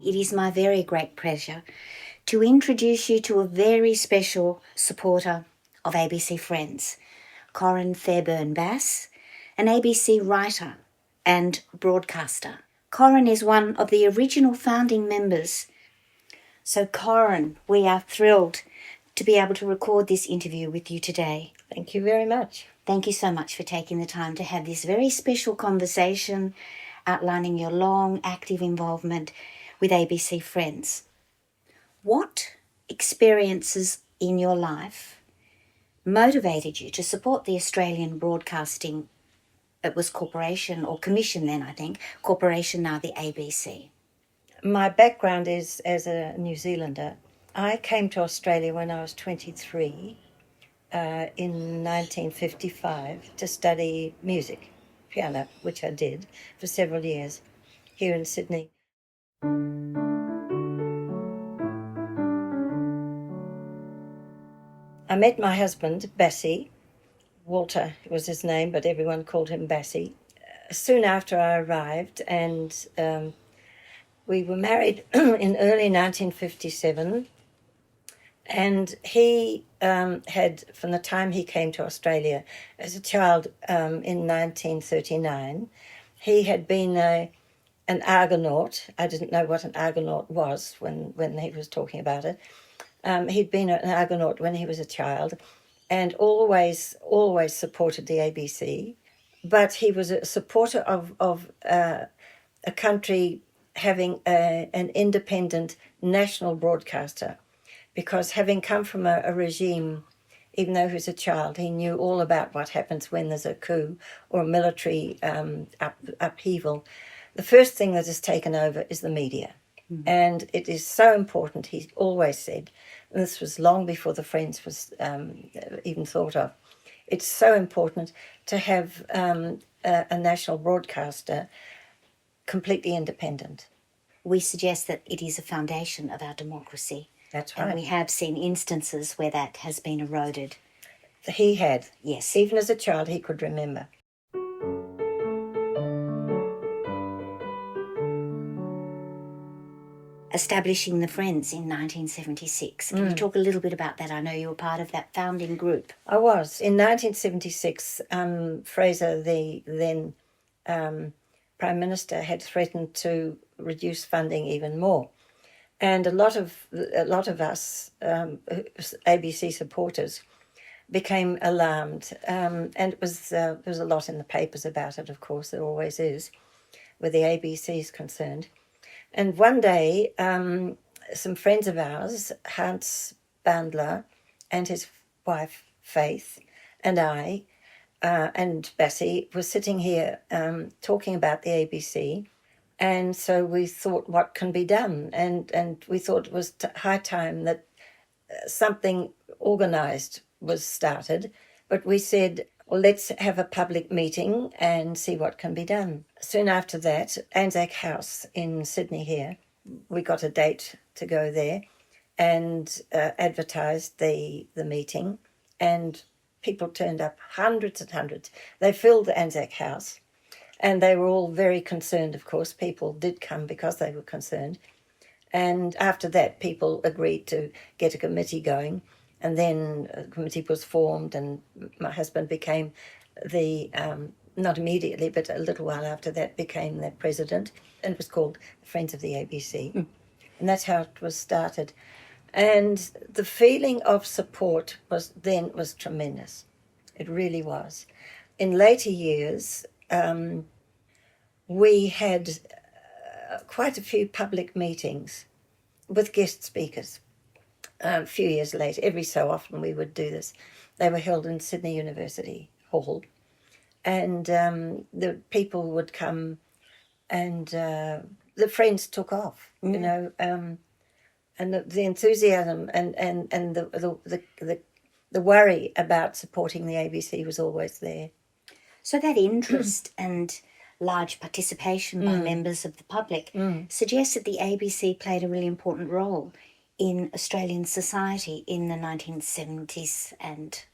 it is my very great pleasure to introduce you to a very special supporter of ABC Friends, Corin Fairburn Bass, an ABC writer and broadcaster. Corin is one of the original founding members. So Corin, we are thrilled to be able to record this interview with you today. Thank you very much. Thank you so much for taking the time to have this very special conversation outlining your long, active involvement with ABC Friends. What experiences in your life motivated you to support the Australian Broadcasting, it was corporation or commission then, I think, corporation, now the ABC? My background is as a New Zealander. I came to Australia when I was 23 in 1955 to study music, piano, which I did for several years here in Sydney. I met my husband, Bassie. Walter was his name, but everyone called him Bassie. Soon after I arrived, and we were married in early 1957, and he had, from the time he came to Australia as a child in 1939, he had been an Argonaut. I didn't know what an Argonaut was when he was talking about it. He'd been an Argonaut when he was a child and always supported the ABC, but he was a supporter of a country having an independent national broadcaster, because having come from a regime, even though he was a child, he knew all about what happens when there's a coup or a military upheaval. The first thing that is taken over is the media. And it is so important, he always said, and this was long before the Friends was even thought of, it's so important to have a national broadcaster completely independent. We suggest that it is a foundation of our democracy. That's right. And we have seen instances where that has been eroded. He had. Yes. Even as a child, he could remember. Establishing the Friends in 1976. Can you talk a little bit about that? I know you were part of that founding group. I was. In 1976, Fraser, the then Prime Minister, had threatened to reduce funding even more. And a lot of us, ABC supporters, became alarmed. And there was a lot in the papers about it, of course, there always is, where the ABC is concerned. And one day, some friends of ours, Hans Bandler and his wife, Faith, and I, and Bassie, were sitting here talking about the ABC. And so we thought, what can be done? And we thought it was high time that something organised was started. But we said, well, let's have a public meeting and see what can be done. Soon after that, Anzac House in Sydney here, we got a date to go there and advertised the meeting, and people turned up, hundreds and hundreds. They filled the Anzac House, and they were all very concerned, of course. People did come because they were concerned. And after that, people agreed to get a committee going. And then a committee was formed, and my husband became the, not immediately, but a little while after that, became the president, and it was called Friends of the ABC. And that's how it was started. And the feeling of support was tremendous. It really was. In later years, we had quite a few public meetings with guest speakers. A few years later, every so often we would do this. They were held in Sydney University Hall, and the people would come, and the Friends took off, you know, and the enthusiasm and the worry about supporting the ABC was always there. So that interest and large participation by members of the public suggests that the ABC played a really important role in Australian society in the 1970s and...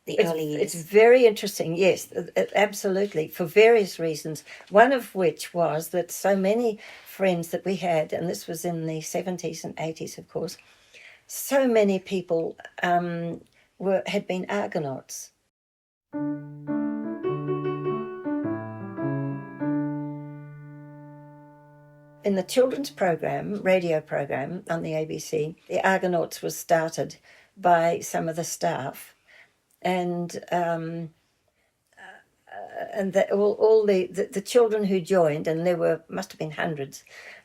the early years? It's very interesting, yes, absolutely, for various reasons. One of which was that so many friends that we had, and this was in the 70s and 80s, of course, so many people had been Argonauts. In the children's program, radio program on the ABC, the Argonauts was started by some of the staff, and all the children who joined, and there must have been hundreds,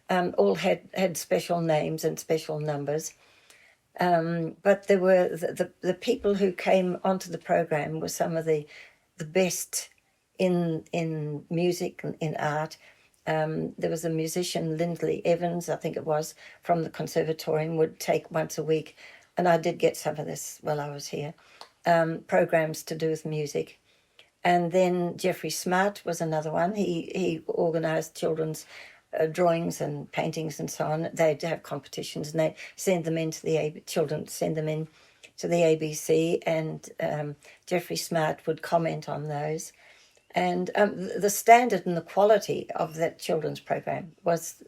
all had special names and special numbers. But there were the people who came onto the program were some of the best in music and in art. There was a musician, Lindley Evans, I think it was, from the Conservatorium, would take once a week, and I did get some of this while I was here, programs to do with music. And then Jeffrey Smart was another one. He organised children's drawings and paintings and so on. They'd have competitions, and they send them in to children send them in to the ABC, and Jeffrey Smart would comment on those. And the standard and the quality of that children's program was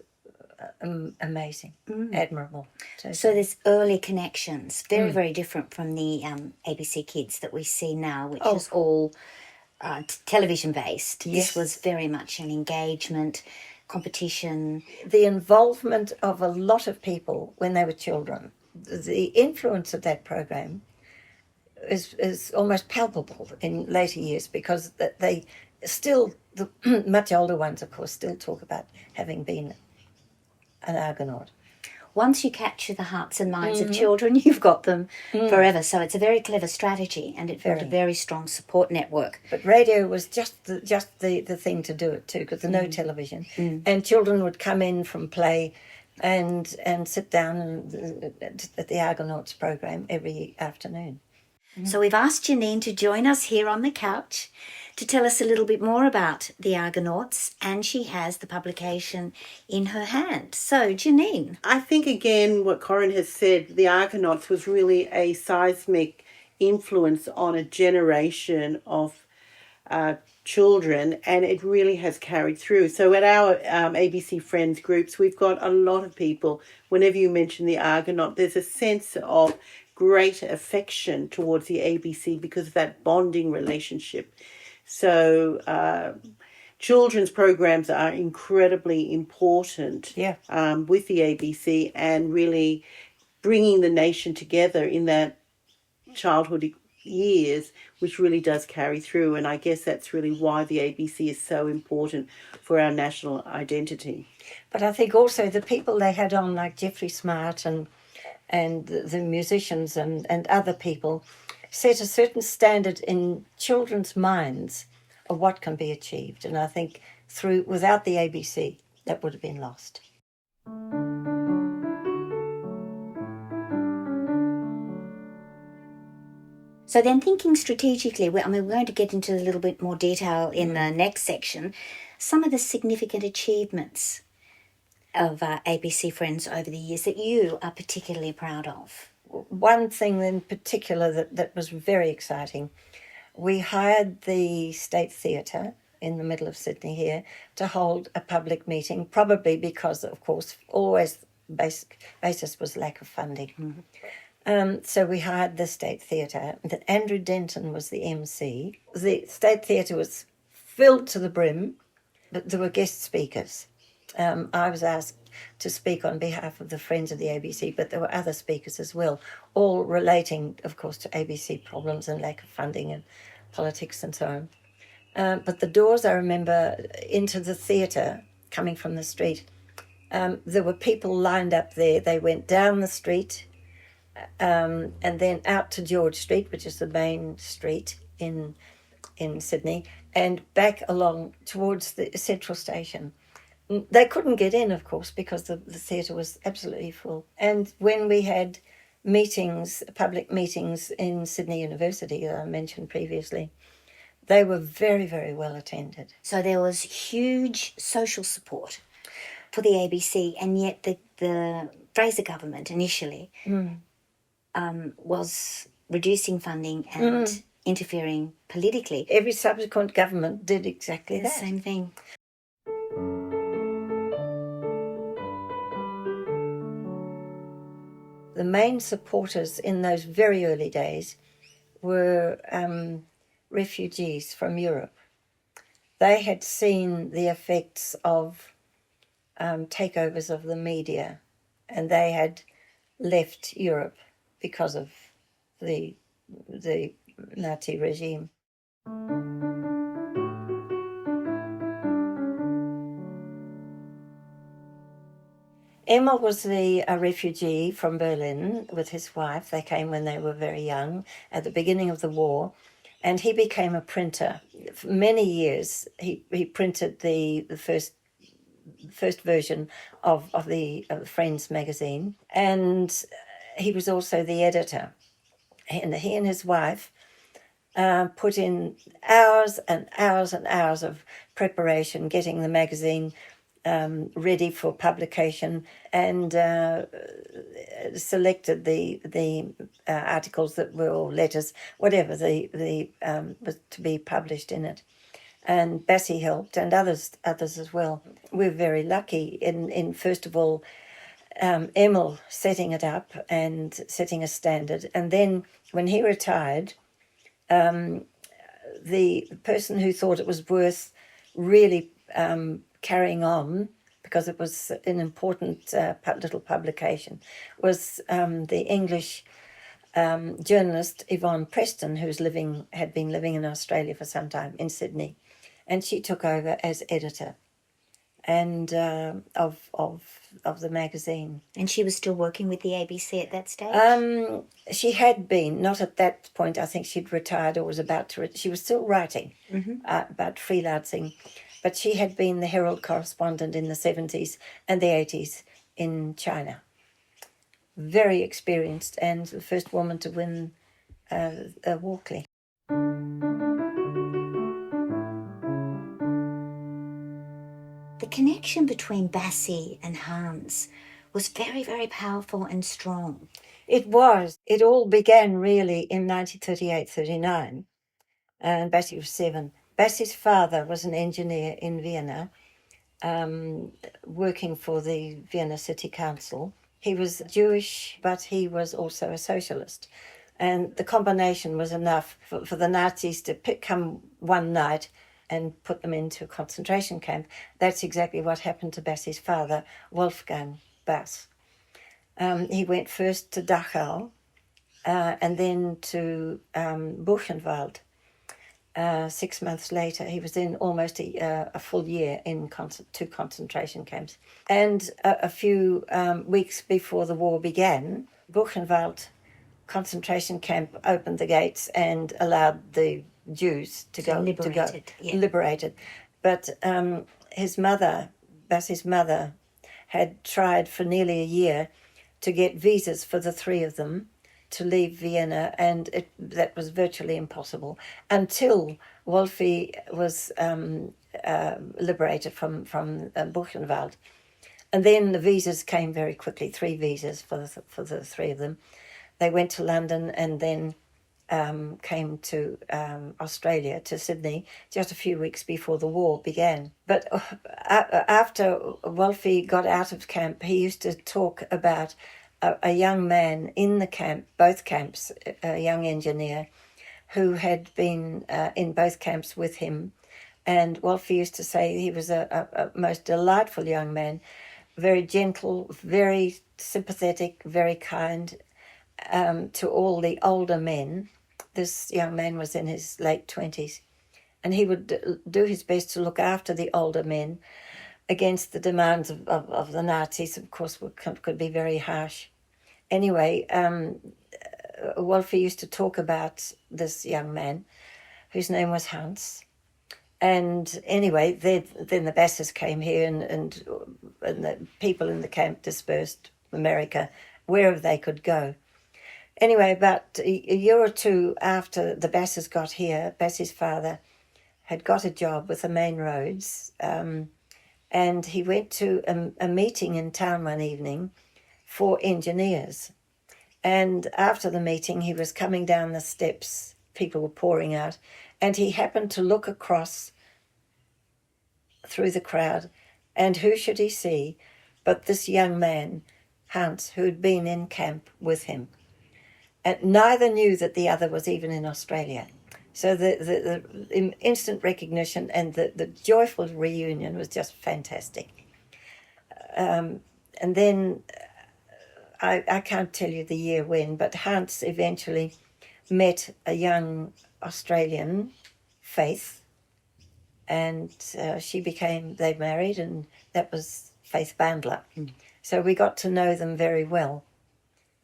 amazing, admirable. So there's early connections, very different from the ABC Kids that we see now, which is all television based. Yes. This was very much an engagement, competition. The involvement of a lot of people when they were children, the influence of that program is almost palpable in later years, because they still, the much older ones, of course, still talk about having been an Argonaut. Once you capture the hearts and minds of children, you've got them forever. So it's a very clever strategy, and it built a very strong support network. But radio was just the thing to do it too, because there was no television, and children would come in from play and sit down at the Argonauts program every afternoon. So we've asked Janine to join us here on the couch to tell us a little bit more about the Argonauts, and she has the publication in her hand. So, Janine. I think, again, what Corin has said, the Argonauts was really a seismic influence on a generation of children, and it really has carried through. So at our ABC Friends groups, we've got a lot of people. Whenever you mention the Argonaut, there's a sense of great affection towards the ABC because of that bonding relationship. So children's programs are incredibly important with the ABC, and really bringing the nation together in that childhood years, which really does carry through. And I guess that's really why the ABC is so important for our national identity. But I think also the people they had on, like Jeffrey Smart and the musicians and other people, set a certain standard in children's minds of what can be achieved. And I think without the ABC, that would have been lost. So then, thinking strategically, we're going to get into a little bit more detail in the next section, some of the significant achievements of ABC Friends over the years that you are particularly proud of. One thing in particular that was very exciting, we hired the State Theatre in the middle of Sydney here to hold a public meeting, probably because, of course, always basis was lack of funding. So we hired the State Theatre. Andrew Denton was the MC. The State Theatre was filled to the brim, but there were guest speakers. I was asked to speak on behalf of the Friends of the ABC, but there were other speakers as well, all relating, of course, to ABC problems and lack of funding and politics and so on. But the doors, I remember, into the theatre, coming from the street, there were people lined up there. They went down the street and then out to George Street, which is the main street in Sydney, and back along towards the central station. They couldn't get in, of course, because the theatre was absolutely full. And when we had meetings, public meetings in Sydney University, that I mentioned previously, they were very, very well attended. So there was huge social support for the ABC, and yet the Fraser government initially was reducing funding and interfering politically. Every subsequent government did exactly The that. same thing. The main supporters in those very early days were refugees from Europe. They had seen the effects of takeovers of the media, and they had left Europe because of the Nazi regime. Emil was a refugee from Berlin with his wife. They came when they were very young, at the beginning of the war, and he became a printer. For many years, he printed the first version of the Friends magazine, and he was also the editor. And he and his wife put in hours and hours and hours of preparation, getting the magazine ready for publication, and selected the articles that were, or letters, whatever was to be published in it. And Bassie helped, and others as well. We're very lucky in first of all, Emil setting it up and setting a standard, and then when he retired, the person who thought it was worth really carrying on, because it was an important little publication, was the English journalist Yvonne Preston, had been living in Australia for some time, in Sydney, and she took over as editor and of the magazine. And she was still working with the ABC at that stage? She had been, not at that point. I think she'd retired or was about to. She was still writing about freelancing, but she had been the Herald correspondent in the 70s and the 80s in China. Very experienced, and the first woman to win a Walkley. The connection between Bassie and Hans was very, very powerful and strong. It was. It all began really in 1938-39, and Bassie was 7. Bassie's father was an engineer in Vienna, working for the Vienna City Council. He was Jewish, but he was also a socialist. And the combination was enough for the Nazis to come one night and put them into a concentration camp. That's exactly what happened to Bassie's father, Wolfgang Bass. He went first to Dachau and then to Buchenwald. 6 months later, he was in almost a full year in 2 concentration camps. And a few weeks before the war began, Buchenwald concentration camp opened the gates and allowed the Jews to go liberated. But Bassie's mother, had tried for nearly a year to get visas for the 3 of them to leave Vienna, and that was virtually impossible until Wolfie was liberated from Buchenwald. And then the visas came very quickly, 3 visas for the 3 of them. They went to London and then came to Australia, to Sydney, just a few weeks before the war began. But after Wolfie got out of camp, he used to talk about a young man in the camp, both camps, a young engineer, who had been in both camps with him. And Wolfie used to say he was a most delightful young man, very gentle, very sympathetic, very kind to all the older men. This young man was in his late 20s, and he would do his best to look after the older men against the demands of the Nazis, of course, could be very harsh. Anyway, Wolfie used to talk about this young man, whose name was Hans. And anyway, then the Basses came here, and the people in the camp dispersed America, wherever they could go. Anyway, about a year or 2 after the Basses got here, Bassie's father had got a job with the main roads, and he went to a meeting in town one evening for engineers. And after the meeting, he was coming down the steps, people were pouring out, and he happened to look across through the crowd, and who should he see but this young man, Hans, who had been in camp with him. And neither knew that the other was even in Australia. So the instant recognition and the joyful reunion was just fantastic. And then I can't tell you the year when, but Hans eventually met a young Australian, Faith, and they married, and that was Faith Bandler. So we got to know them very well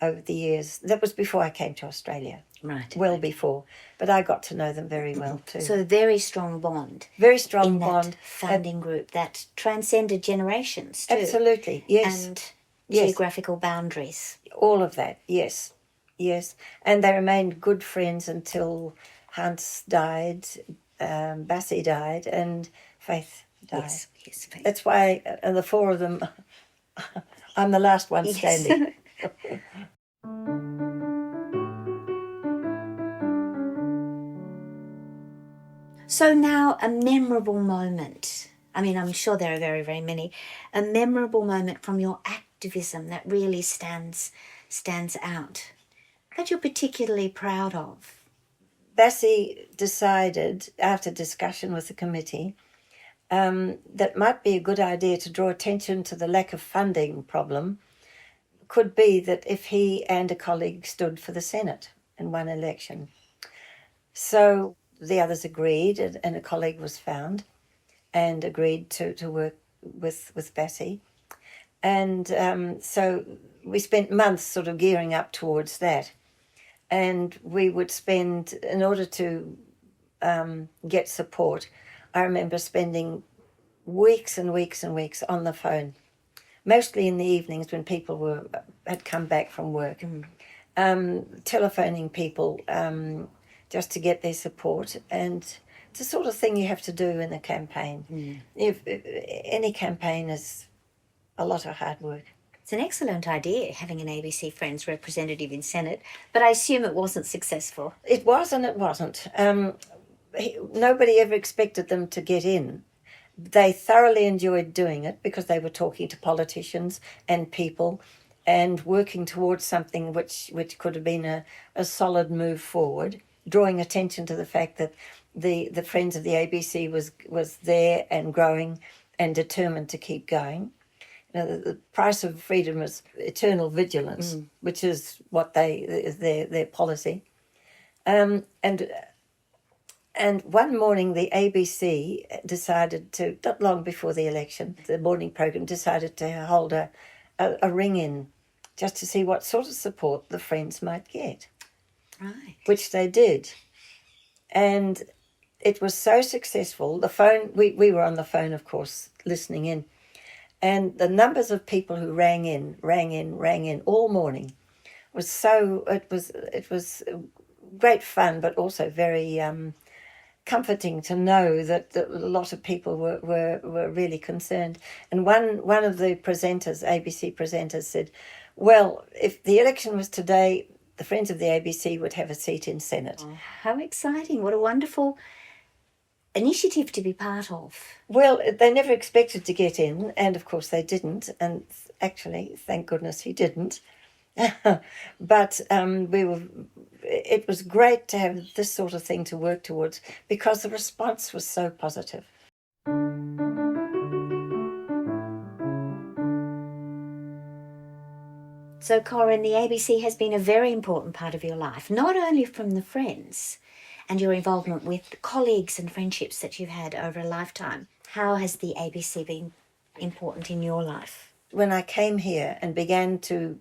over the years. That was before I came to Australia. Right. Well before. But I got to know them very well too. So a very strong bond. Very strong in bond. that founding group that transcended generations too. Absolutely, yes. And geographical boundaries. All of that, yes. Yes. And they remained good friends until Hans died, Bassie died, and Faith died. Yes, Faith. That's why the four of them, I'm the last one standing. So now a memorable moment. I mean, I'm sure there are very, very many. A memorable moment from your activism that really stands out, that you're particularly proud of. Bassie decided, after discussion with the committee, that might be a good idea to draw attention to the lack of funding problem. Could be that if he and a colleague stood for the Senate in one election. So the others agreed, and a colleague was found and agreed to work with Bassie. And so we spent months sort of gearing up towards that. And we would spend, in order to get support, I remember spending weeks and weeks and weeks on the phone, mostly in the evenings when people had come back from work, telephoning people just to get their support. And it's the sort of thing you have to do in a campaign. If any campaign is a lot of hard work. It's an excellent idea, having an ABC Friends representative in Senate, but I assume it wasn't successful. It was and it wasn't. Nobody ever expected them to get in. They thoroughly enjoyed doing it because they were talking to politicians and people and working towards something which could have been a solid move forward, drawing attention to the fact that the Friends of the ABC was there and growing and determined to keep going. The price of freedom is eternal vigilance, which is what is their policy. And one morning, the ABC decided to, not long before the election, the morning program decided to hold a ring-in just to see what sort of support the Friends might get. Right. Which they did. And it was so successful. The phone, we were on the phone, of course, listening in. And the numbers of people who rang in all morning was so, it was great fun, but also very comforting to know that a lot of people were really concerned. And one of the presenters, ABC presenters, said, well, if the election was today, the Friends of the ABC would have a seat in Senate. Oh, how exciting. What a wonderful initiative to be part of. Well, they never expected to get in, and of course they didn't, and actually, thank goodness he didn't. But it was great to have this sort of thing to work towards because the response was so positive. So, Corin, the ABC has been a very important part of your life, not only from the Friends and your involvement with colleagues and friendships that you've had over a lifetime. How has the ABC been important in your life? When I came here and began to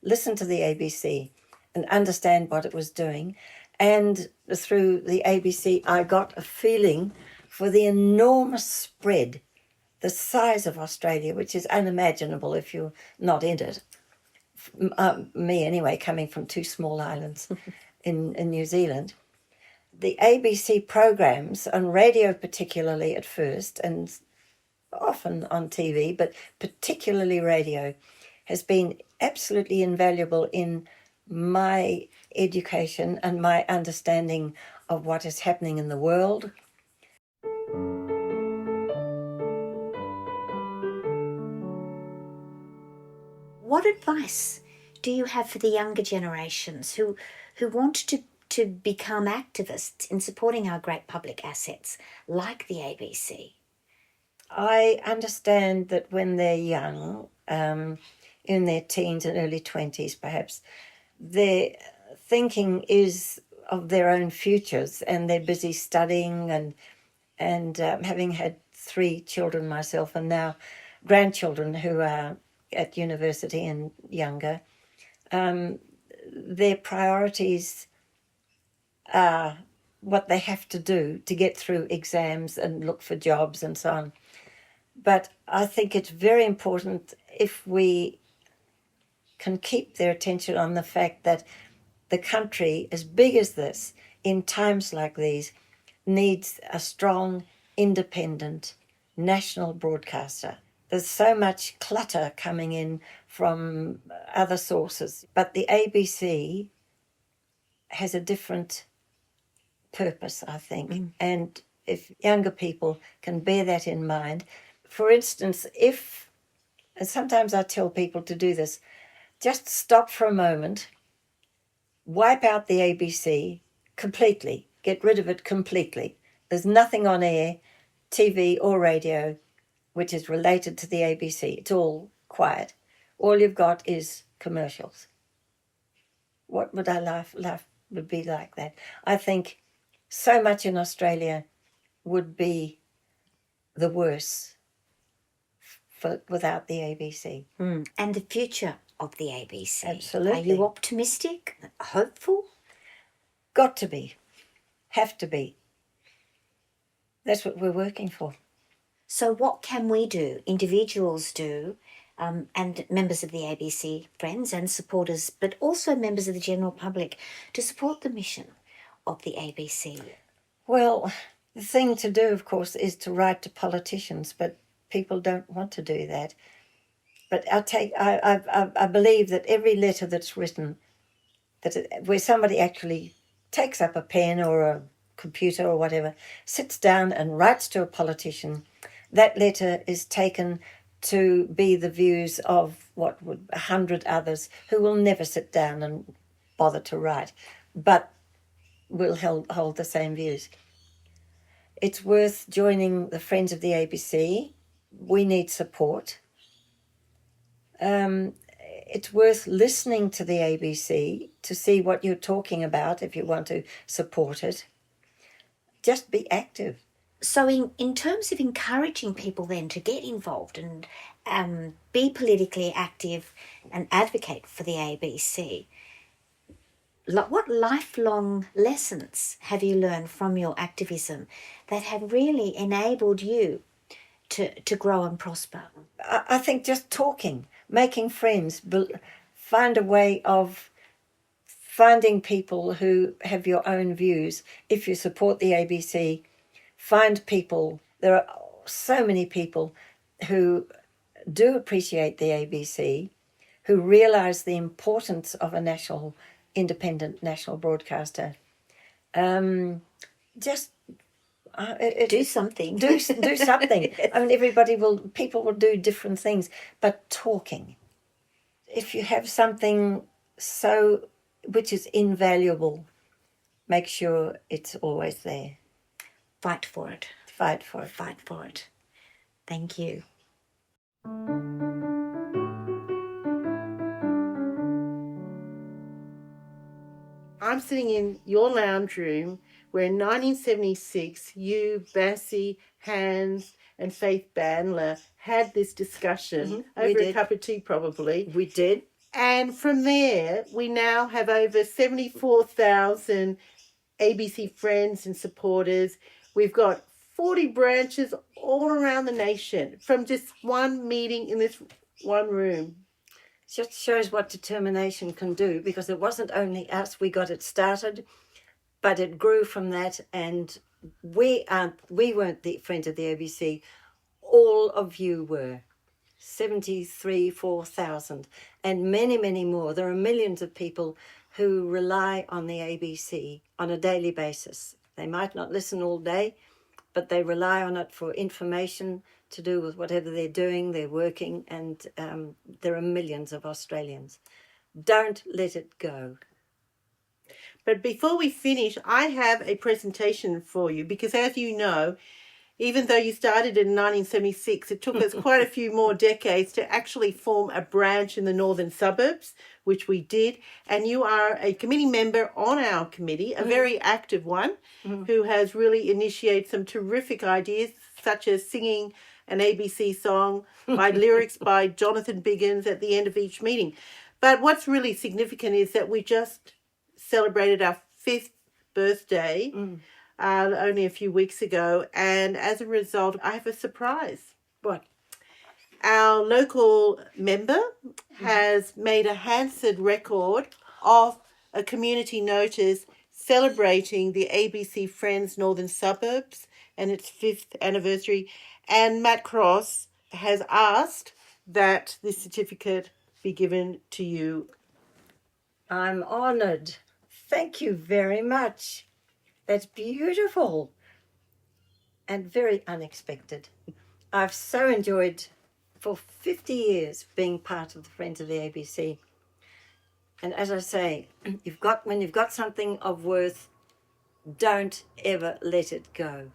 listen to the ABC and understand what it was doing, and through the ABC I got a feeling for the enormous spread, the size of Australia, which is unimaginable if you're not in it. Me anyway, coming from two small islands in New Zealand. The ABC programs, on radio particularly at first, and often on TV, but particularly radio, has been absolutely invaluable in my education and my understanding of what is happening in the world. What advice do you have for the younger generations who want to become activists in supporting our great public assets like the ABC? I understand that when they're young, in their teens and early 20s perhaps, their thinking is of their own futures, and they're busy studying and having had 3 children myself and now grandchildren who are at university and younger, their priorities are what they have to do to get through exams and look for jobs and so on. But I think it's very important if we can keep their attention on the fact that the country, as big as this, in times like these, needs a strong, independent, national broadcaster. There's so much clutter coming in from other sources, but the ABC has a different purpose, I think. And if younger people can bear that in mind, for instance, and sometimes I tell people to do this, just stop for a moment, wipe out the ABC completely, get rid of it completely. There's nothing on air, TV or radio, which is related to the ABC. It's all quiet. All you've got is commercials. What would our life would be like that? I think so much in Australia would be the worse without the ABC. And the future of the ABC. Absolutely. Are you optimistic, hopeful? Got to be. Have to be. That's what we're working for. So what can we do, individuals do, and members of the ABC Friends and supporters, but also members of the general public, to support the mission of the ABC? Well, the thing to do, of course, is to write to politicians, but people don't want to do that. But I believe that every letter that's written, where somebody actually takes up a pen or a computer or whatever, sits down and writes to a politician, that letter is taken to be the views of 100 others who will never sit down and bother to write, but will hold the same views. It's worth joining the Friends of the ABC. We need support. It's worth listening to the ABC to see what you're talking about if you want to support it. Just be active. So in terms of encouraging people then to get involved and be politically active and advocate for the ABC, what lifelong lessons have you learned from your activism that have really enabled you to grow and prosper? I think just talking, making friends, find a way of finding people who have your own views. If you support the ABC, find people. There are so many people who do appreciate the ABC, who realise the importance of a independent national broadcaster. Just do something. Do something. I mean, people will do different things, but talking. If you have something which is invaluable, make sure it's always there. Fight for it. Fight for it. Fight for it. Thank you. I'm sitting in your lounge room where in 1976 you, Bassie, Hans and Faith Bandler had this discussion over a cup of tea probably. We did. And from there, we now have over 74,000 ABC friends and supporters. We've got 40 branches all around the nation from just one meeting in this one room. Just shows what determination can do, because it wasn't only us, we got it started, but it grew from that, and we weren't the Friends of the ABC. All of you were. 4,000, and many, many more. There are millions of people who rely on the ABC on a daily basis. They might not listen all day, but they rely on it for information to do with whatever they're doing, they're working, and there are millions of Australians. Don't let it go. But before we finish, I have a presentation for you because, as you know, even though you started in 1976, it took us quite a few more decades to actually form a branch in the northern suburbs, which we did. And you are a committee member on our committee, a very active one, who has really initiated some terrific ideas, such as singing an ABC song by lyrics by Jonathan Biggins at the end of each meeting. But what's really significant is that we just celebrated our 5th birthday only a few weeks ago, and as a result, I have a surprise. What? Our local member has made a Hansard record of a community notice celebrating the ABC Friends Northern Suburbs and its 5th anniversary, and Matt Cross has asked that this certificate be given to you. I'm honoured. Thank you very much. That's beautiful and very unexpected. I've so enjoyed for 50 years being part of the Friends of the ABC. And as I say, when you've got something of worth, don't ever let it go.